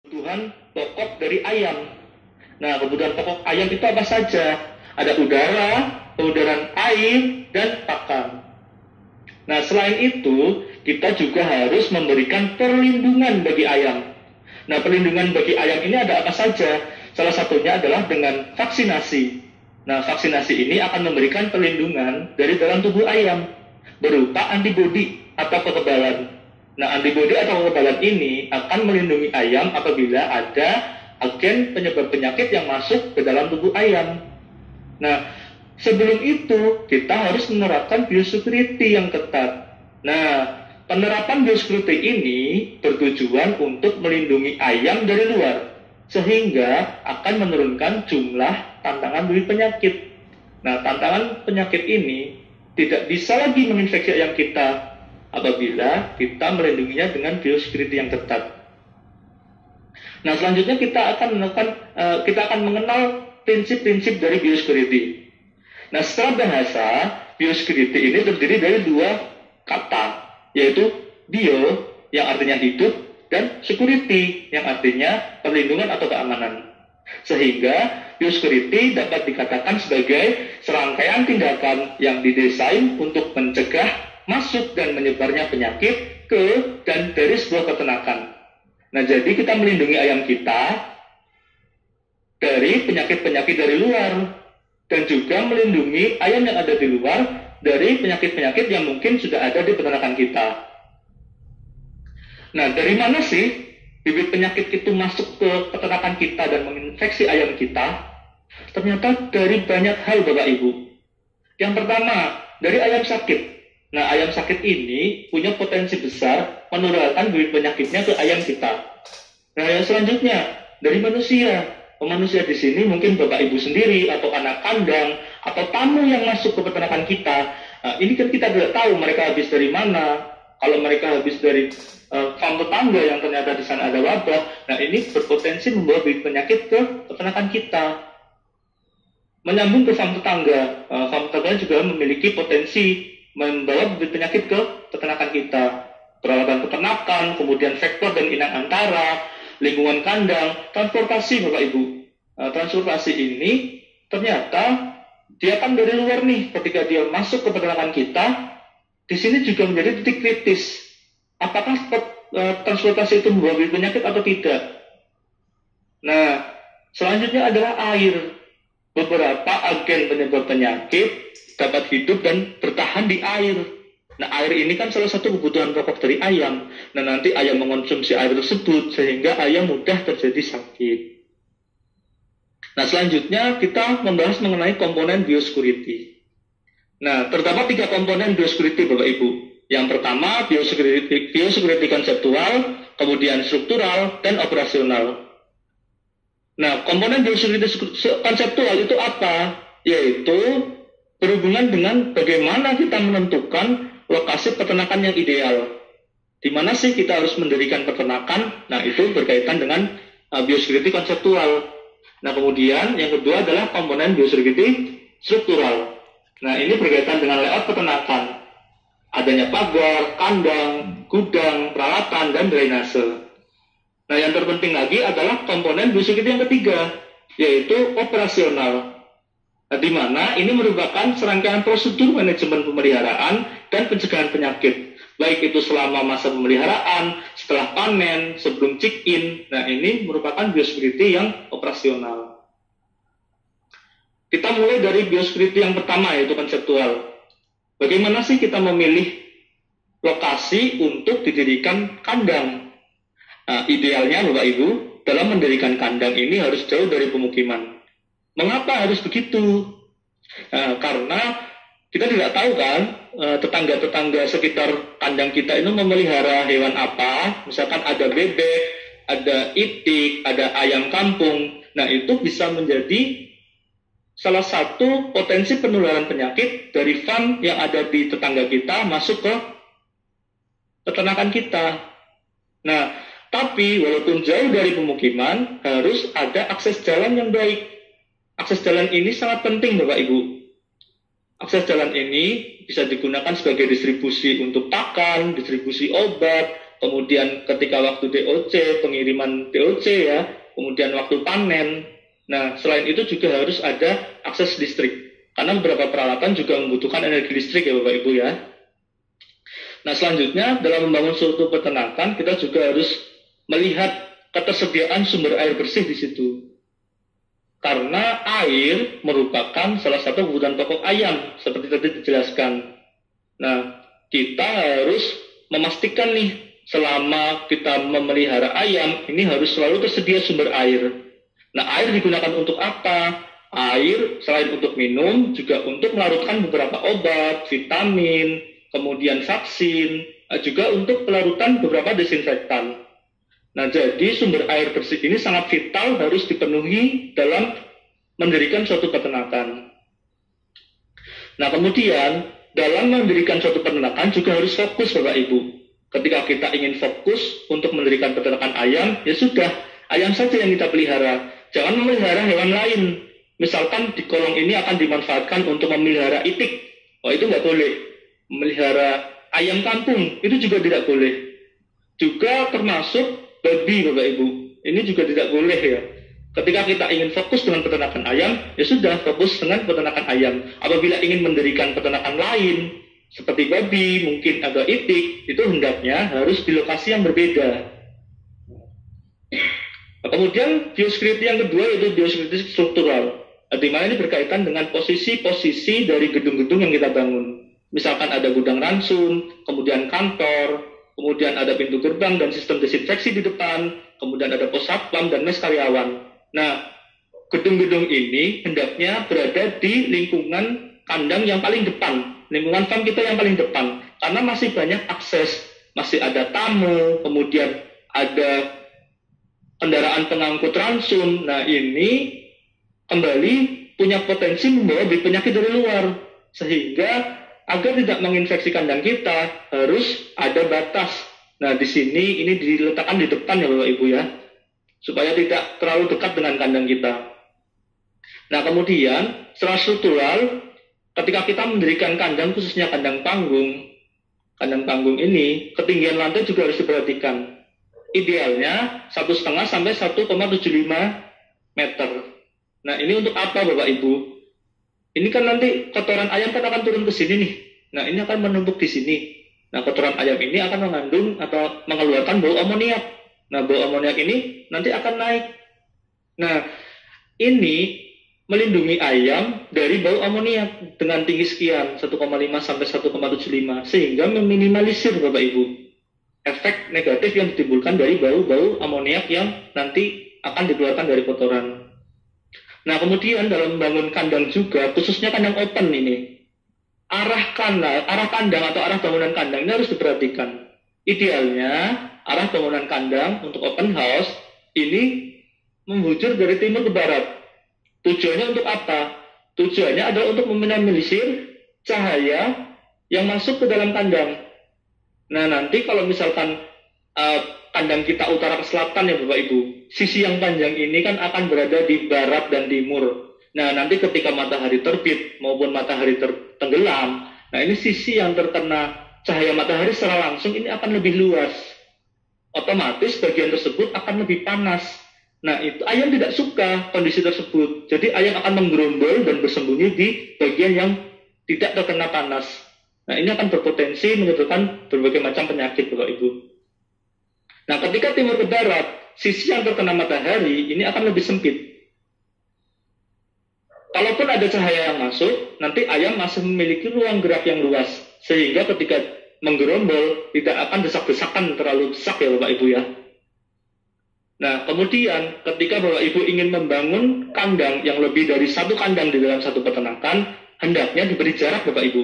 kebutuhan pokok dari ayam. Nah, kebutuhan pokok ayam itu apa saja? Ada udara, kemudian air, dan pakan. Nah, selain itu, kita juga harus memberikan perlindungan bagi ayam. Nah, perlindungan bagi ayam ini ada apa saja? Salah satunya adalah dengan vaksinasi. Nah, vaksinasi ini akan memberikan perlindungan dari dalam tubuh ayam berupa antibodi atau kekebalan. Nah, antibodi atau kekebalan ini akan melindungi ayam apabila ada agen penyebab penyakit yang masuk ke dalam tubuh ayam. Nah, sebelum itu kita harus menerapkan biosecurity yang ketat. Nah, penerapan biosecurity ini bertujuan untuk melindungi ayam dari luar, sehingga akan menurunkan jumlah tantangan dari penyakit. Nah, tantangan penyakit ini tidak bisa lagi menginfeksi ayam kita apabila kita melindunginya dengan biosecurity yang ketat. Nah, selanjutnya kita akan mengenal prinsip-prinsip dari biosecurity. Nah, secara bahasa, biosecurity ini terdiri dari dua kata, yaitu bio yang artinya hidup dan security yang artinya perlindungan atau keamanan. Sehingga biosecurity dapat dikatakan sebagai serangkaian tindakan yang didesain untuk mencegah masuk dan menyebarnya penyakit ke dan dari sebuah peternakan. Nah, jadi kita melindungi ayam kita dari penyakit-penyakit dari luar dan juga melindungi ayam yang ada di luar dari penyakit-penyakit yang mungkin sudah ada di peternakan kita. Nah, dari mana sih bibit penyakit itu masuk ke peternakan kita dan menginfeksi ayam kita? Ternyata dari banyak hal, Bapak Ibu. Yang pertama, dari ayam sakit. Nah, ayam sakit ini punya potensi besar menularkan bibit penyakitnya ke ayam kita. Nah, yang selanjutnya, dari manusia. Manusia di sini mungkin Bapak Ibu sendiri, atau anak kandang, atau tamu yang masuk ke peternakan kita. Nah, ini kan kita tidak tahu mereka habis dari mana. Kalau mereka habis dari farm tetangga yang ternyata di sana ada wabah, nah ini berpotensi membawa bibit penyakit ke peternakan kita. Menyambung ke farm tetangga, farm tetangga juga memiliki potensi membawa bibit penyakit ke peternakan kita. Peralatan peternakan, kemudian vektor dan inang antara, lingkungan kandang, transportasi, Bapak Ibu. Transportasi ini ternyata dia kan dari luar nih, ketika dia masuk ke peternakan kita, di sini juga menjadi titik kritis. Apakah transportasi itu membawa bibit penyakit atau tidak? Nah, selanjutnya adalah air. Beberapa agen penyebab penyakit dapat hidup dan bertahan di air. Nah, air ini kan salah satu kebutuhan pokok dari ayam. Nah, nanti ayam mengonsumsi air tersebut sehingga ayam mudah terjadi sakit. Nah, selanjutnya kita membahas mengenai komponen biosecurity. Nah, terdapat 3 komponen biosecurity, Bapak Ibu. Yang pertama, biosecurity konseptual, kemudian struktural, dan operasional. Nah, komponen biosecurity konseptual itu apa? Yaitu berhubungan dengan bagaimana kita menentukan lokasi peternakan yang ideal. Di mana sih kita harus mendirikan peternakan? Nah, itu berkaitan dengan biosecurity konseptual. Nah, kemudian yang kedua adalah komponen biosecurity struktural. Nah, ini berkaitan dengan layout peternakan. Adanya pagar, kandang, gudang, peralatan, dan drainase. Nah, yang terpenting lagi adalah komponen biosecurity yang ketiga, yaitu operasional. Nah, di mana ini merupakan serangkaian prosedur manajemen pemeliharaan dan pencegahan penyakit, baik itu selama masa pemeliharaan, setelah panen, sebelum check-in. Nah, ini merupakan biosecurity yang operasional. Kita mulai dari biosecurity yang pertama, yaitu konseptual. Bagaimana sih kita memilih lokasi untuk didirikan kandang? Nah, idealnya Bapak Ibu, dalam mendirikan kandang ini harus jauh dari pemukiman. Mengapa harus begitu? Karena kita tidak tahu kan, tetangga-tetangga sekitar kandang kita itu memelihara hewan apa. Misalkan ada bebek, ada itik, ada ayam kampung. Nah, itu bisa menjadi salah satu potensi penularan penyakit dari farm yang ada di tetangga kita masuk ke peternakan kita. Nah, tapi walaupun jauh dari pemukiman, harus ada akses jalan yang baik. Akses jalan ini sangat penting, Bapak Ibu. Akses jalan ini bisa digunakan sebagai distribusi untuk pakan, distribusi obat, kemudian ketika waktu DOC, pengiriman DOC ya, kemudian waktu panen. Nah, selain itu juga harus ada akses listrik. Karena beberapa peralatan juga membutuhkan energi listrik ya Bapak Ibu ya. Nah, selanjutnya dalam membangun suatu peternakan, kita juga harus melihat ketersediaan sumber air bersih di situ. Karena air merupakan salah satu kebutuhan pokok ayam, seperti tadi dijelaskan. Nah, kita harus memastikan nih, selama kita memelihara ayam, ini harus selalu tersedia sumber air. Nah, air digunakan untuk apa? Air selain untuk minum, juga untuk melarutkan beberapa obat, vitamin, kemudian vaksin, juga untuk pelarutan beberapa desinfektan. Nah, jadi sumber air bersih ini sangat vital, harus dipenuhi dalam mendirikan suatu peternakan. Nah, kemudian dalam mendirikan suatu peternakan juga harus fokus Bapak Ibu. Ketika kita ingin fokus untuk mendirikan peternakan ayam, ya sudah, ayam saja yang kita pelihara. Jangan memelihara hewan lain. Misalkan di kolong ini akan dimanfaatkan untuk memelihara itik. Oh, itu nggak boleh. Memelihara ayam kampung, itu juga tidak boleh. Juga termasuk babi Bapak Ibu. Ini juga tidak boleh ya. Ketika kita ingin fokus dengan peternakan ayam, ya sudah, fokus dengan peternakan ayam. Apabila ingin mendirikan peternakan lain, seperti babi, mungkin ada itik, itu hendaknya harus di lokasi yang berbeda. Nah, kemudian biosecurity yang kedua yaitu biosecurity struktural, di mana ini berkaitan dengan posisi-posisi dari gedung-gedung yang kita bangun. Misalkan ada gudang ransun, kemudian kantor, kemudian ada pintu gerbang dan sistem desinfeksi di depan, kemudian ada pos satpam dan mes karyawan. Nah, gedung-gedung ini hendaknya berada di lingkungan kandang yang paling depan, lingkungan farm kita yang paling depan, karena masih banyak akses, masih ada tamu, kemudian ada kendaraan pengangkut ransun. Nah, ini kembali punya potensi membawa penyakit dari luar, sehingga agar tidak menginfeksi kandang kita harus ada batas. Nah, di sini ini diletakkan di depan ya Bapak Ibu ya, supaya tidak terlalu dekat dengan kandang kita. Nah, kemudian secara struktural, ketika kita mendirikan kandang, khususnya kandang panggung ini, ketinggian lantai juga harus diperhatikan. Idealnya 1,5 sampai 1,75 meter. Nah, ini untuk apa Bapak Ibu? Ini kan nanti kotoran ayam kan akan turun ke sini nih. Nah, ini akan menumpuk di sini. Nah, kotoran ayam ini akan mengandung atau mengeluarkan bau amoniak. Nah, bau amoniak ini nanti akan naik. Nah, ini melindungi ayam dari bau amoniak dengan tinggi sekian, 1,5 sampai 1,75, sehingga meminimalisir Bapak Ibu efek negatif yang ditimbulkan dari bau-bau amoniak yang nanti akan dikeluarkan dari kotoran. Nah, kemudian dalam membangun kandang juga, khususnya kandang open ini, arah kandang atau arah bangunan kandang ini harus diperhatikan. Idealnya, arah bangunan kandang untuk open house ini membujur dari timur ke barat. Tujuannya untuk apa? Tujuannya adalah untuk meminimalisir cahaya yang masuk ke dalam kandang. Nah, nanti kalau misalkan kandang kita utara ke selatan ya Bapak Ibu, sisi yang panjang ini kan akan berada di barat dan timur. Nah, nanti ketika matahari terbit maupun matahari tenggelam, nah ini sisi yang terkena cahaya matahari secara langsung ini akan lebih luas. Otomatis bagian tersebut akan lebih panas. Nah, itu ayam tidak suka kondisi tersebut. Jadi ayam akan menggerombol dan bersembunyi di bagian yang tidak terkena panas. Nah, ini akan berpotensi menyebabkan berbagai macam penyakit Bapak Ibu. Nah, ketika timur ke barat, sisi yang terkena matahari ini akan lebih sempit. Kalaupun ada cahaya yang masuk, nanti ayam masih memiliki ruang gerak yang luas, sehingga ketika menggerombol tidak akan desak-desakan terlalu desak ya Bapak Ibu ya. Nah, kemudian ketika Bapak Ibu ingin membangun kandang yang lebih dari satu kandang di dalam satu peternakan, hendaknya diberi jarak Bapak Ibu.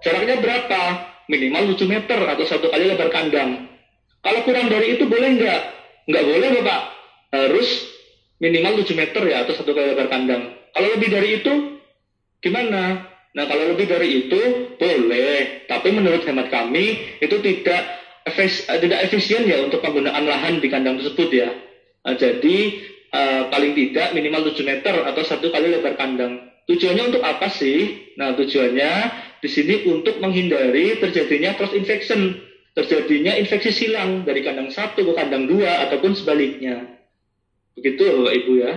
Jaraknya berapa? Minimal 7 meter atau 1 kali lebar kandang. Kalau kurang dari itu boleh nggak? Nggak boleh Bapak. Harus minimal 7 meter ya atau 1 kali lebar kandang. Kalau lebih dari itu, gimana? Nah, kalau lebih dari itu boleh. Tapi menurut hemat kami itu tidak efisien ya untuk penggunaan lahan di kandang tersebut ya. Nah, jadi paling tidak minimal 7 meter atau 1 kali lebar kandang. Tujuannya untuk apa sih? Nah, tujuannya di sini untuk menghindari terjadinya cross infection. terjadinya infeksi silang dari kandang 1 ke kandang 2 ataupun sebaliknya. Begitu Bapak Ibu ya.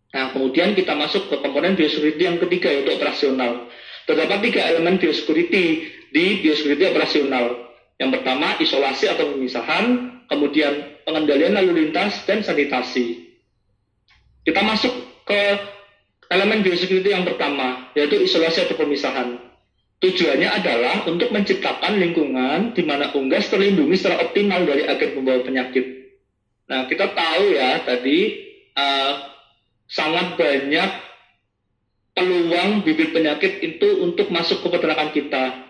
Nah, kemudian kita masuk ke komponen biosecurity yang ketiga, yaitu operasional. Terdapat 3 elemen biosecurity di biosecurity operasional. Yang pertama, isolasi atau pemisahan, kemudian pengendalian lalu lintas, dan sanitasi. Kita masuk ke elemen biosecurity yang pertama, yaitu isolasi atau pemisahan. Tujuannya adalah untuk menciptakan lingkungan di mana unggas terlindungi secara optimal dari agen pembawa penyakit. Nah, kita tahu ya tadi sangat banyak peluang bibit penyakit itu untuk masuk ke peternakan kita.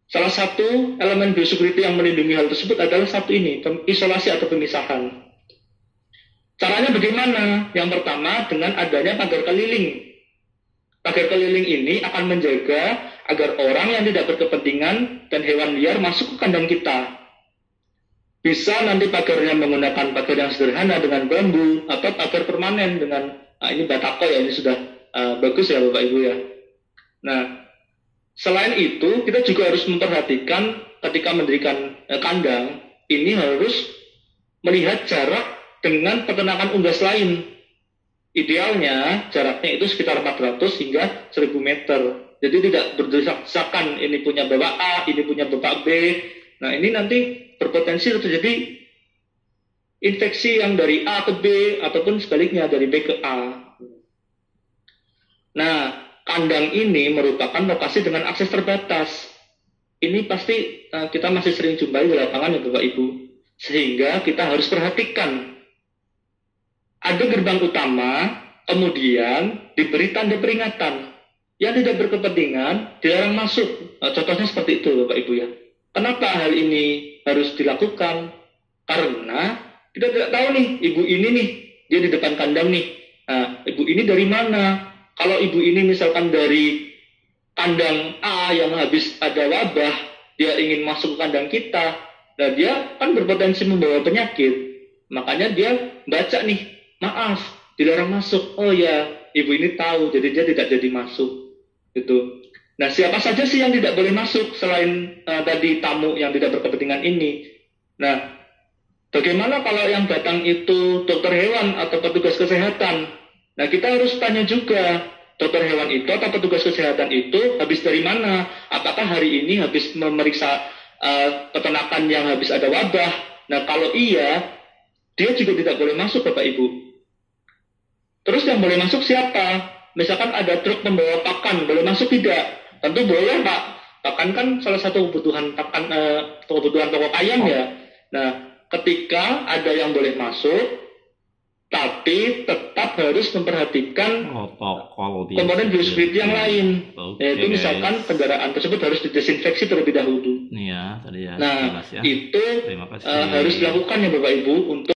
Salah satu elemen biosecurity yang melindungi hal tersebut adalah satu ini, isolasi atau pemisahan. Caranya bagaimana? Yang pertama, dengan adanya pagar keliling. Pagar keliling ini akan menjaga agar orang yang tidak berkepentingan dan hewan liar masuk ke kandang kita. Bisa nanti pagarnya menggunakan pagar yang sederhana dengan bambu atau pagar permanen dengan ini batako ya, ini sudah bagus ya Bapak Ibu ya. Nah, selain itu kita juga harus memperhatikan ketika mendirikan kandang ini harus melihat jarak dengan peternakan unggas lain. Idealnya jaraknya itu sekitar 400 hingga 1000 meter. Jadi tidak berdesak-desakan ini punya bapak A, ini punya bapak B. Nah, ini nanti berpotensi terjadi infeksi yang dari A ke B ataupun sebaliknya dari B ke A. Nah, kandang ini merupakan lokasi dengan akses terbatas. Ini pasti kita masih sering jumpai di lapangan ya Bapak Ibu. Sehingga kita harus perhatikan. Ada gerbang utama, kemudian diberi tanda peringatan. Yang tidak berkepentingan dilarang masuk. Nah, contohnya seperti itu Bapak Ibu ya. Kenapa hal ini harus dilakukan? Karena kita tidak tahu nih, ibu ini nih, dia di depan kandang nih. Nah, ibu ini dari mana? Kalau ibu ini misalkan dari kandang A yang habis ada wabah, dia ingin masuk ke kandang kita, nah dia kan berpotensi membawa penyakit. Makanya dia baca nih, maaf, dilarang masuk. Oh ya, ibu ini tahu, jadi dia tidak jadi masuk. Gitu. Nah, siapa saja sih yang tidak boleh masuk selain tadi tamu yang tidak berkepentingan ini? Nah, bagaimana kalau yang datang itu dokter hewan atau petugas kesehatan? Nah, kita harus tanya juga, dokter hewan itu atau petugas kesehatan itu habis dari mana? Apakah hari ini habis memeriksa peternakan yang habis ada wabah? Nah, kalau iya, dia juga tidak boleh masuk, Bapak Ibu. Terus yang boleh masuk siapa? Misalkan ada truk membawa pakan, boleh masuk tidak? Tentu boleh, Pak. Pakan kan salah satu kebutuhan pakan, kebutuhan pokok ayam ya. Nah, ketika ada yang boleh masuk, tapi tetap harus memperhatikan komponen biosecurity yang lain. Yaitu misalkan kendaraan tersebut harus didesinfeksi terlebih dahulu. Iya, tadi ya. Nah, itu harus dilakukan ya Bapak Ibu untuk